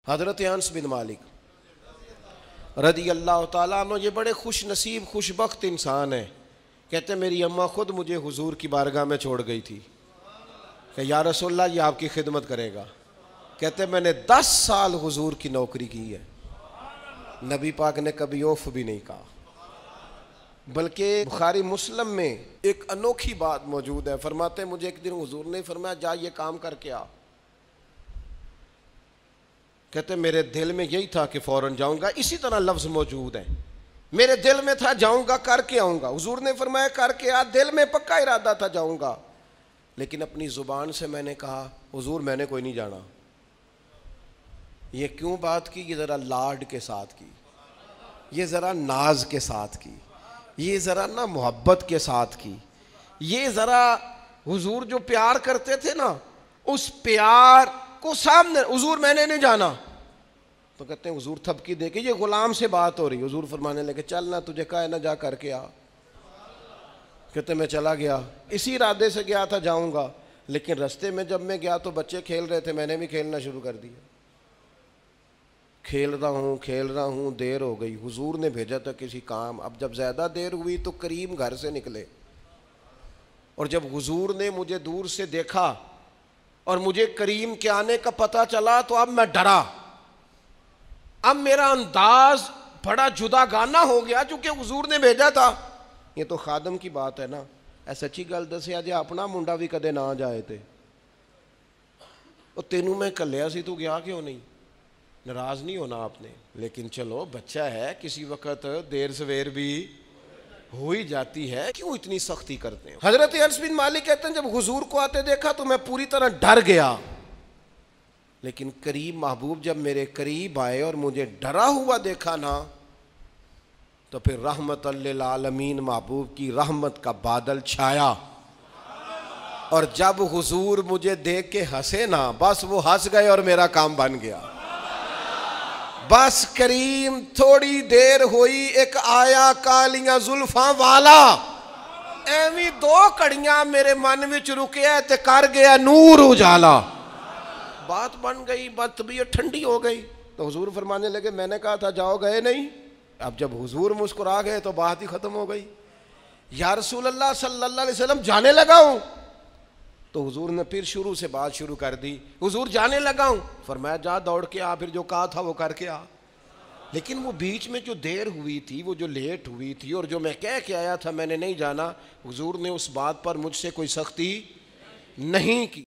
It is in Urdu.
حضرت انس بن مالک رضی اللہ تعالیٰ عنہ یہ بڑے خوش نصیب خوش بخت انسان ہیں۔ کہتے میری اماں خود مجھے حضور کی بارگاہ میں چھوڑ گئی تھی کہ یا رسول اللہ یہ آپ کی خدمت کرے گا۔ کہتے میں نے 10 سال حضور کی نوکری کی ہے، نبی پاک نے کبھی اوف بھی نہیں کہا، بلکہ بخاری مسلم میں ایک انوکھی بات موجود ہے۔ فرماتے ہیں مجھے ایک دن حضور نے فرمایا جا یہ کام کر کے آ۔ کہتے میرے دل میں یہی تھا کہ فوراً جاؤں گا، اسی طرح لفظ موجود ہے، میرے دل میں تھا جاؤں گا کر کے آؤں گا۔ حضور نے فرمایا کر کے آ، دل میں پکا ارادہ تھا جاؤں گا، لیکن اپنی زبان سے میں نے کہا حضور میں نے کوئی نہیں جانا۔ یہ کیوں بات کی؟ یہ ذرا لاڈ کے ساتھ کی، یہ ذرا ناز کے ساتھ کی، یہ ذرا نا محبت کے ساتھ کی، یہ ذرا حضور جو پیار کرتے تھے نا اس پیار کو سامنے، حضور میں نے نہیں جانا۔ تو کہتے ہیں حضور تھپکی دے کے، یہ غلام سے بات ہو رہی، حضور فرمانے لگے چل نہ تجھے کہا ہے نہ جا کر کے آ۔ کہتے میں چلا گیا، اسی ارادے سے گیا تھا جاؤں گا، لیکن رستے میں جب میں گیا تو بچے کھیل رہے تھے، میں نے بھی کھیلنا شروع کر دیا۔ کھیل رہا ہوں دیر ہو گئی، حضور نے بھیجا تھا کسی کام، اب جب زیادہ دیر ہوئی تو کریم گھر سے نکلے، اور جب حضور نے مجھے دور سے دیکھا اور مجھے کریم کے آنے کا پتہ چلا تو اب میں ڈرا، اب میرا انداز بڑا جدا گانا ہو گیا چونکہ حضور نے بھیجا تھا۔ یہ تو خادم کی بات ہے نا، اے سچی گل دسیا جی اپنا منڈا بھی کدے نہ جائے تے تینوں میں کلیا سی تو گیا کیوں نہیں؟ ناراض نہیں ہونا آپ نے، لیکن چلو بچہ ہے، کسی وقت دیر سویر بھی ہو ہی جاتی ہے، کیوں اتنی سختی کرتے ہیں؟ حضرت انس بن مالک کہتے ہیں جب حضور کو آتے دیکھا تو میں پوری طرح ڈر گیا، لیکن قریب محبوب جب میرے قریب آئے اور مجھے ڈرا ہوا دیکھا نا تو پھر رحمت للعالمین محبوب کی رحمت کا بادل چھایا، اور جب حضور مجھے دیکھ کے ہنسے نا بس وہ ہنس گئے اور میرا کام بن گیا۔ بس کریم تھوڑی دیر ہوئی ایک آیا کالیاں زلفاں والا، ایویں 2 کڑیاں میرے من وچ رکیا تے کر گیا نور اجالا، بات بن گئی، بات طبیعت ٹھنڈی ہو گئی۔ تو حضور فرمانے لگے میں نے کہا تھا جاؤ گئے نہیں؟ اب جب حضور مسکرا گئے تو بات ہی ختم ہو گئی۔ یا رسول اللہ صلی اللہ علیہ وسلم جانے لگا ہوں، تو حضور نے پھر شروع سے بات شروع کر دی، حضور جانے لگا ہوں، فرمایا جا دوڑ کے آ، پھر جو کہا تھا وہ کر کے آ۔ لیکن وہ بیچ میں جو دیر ہوئی تھی، وہ جو لیٹ ہوئی تھی اور جو میں کہہ کے آیا تھا میں نے نہیں جانا، حضور نے اس بات پر مجھ سے کوئی سختی نہیں کی۔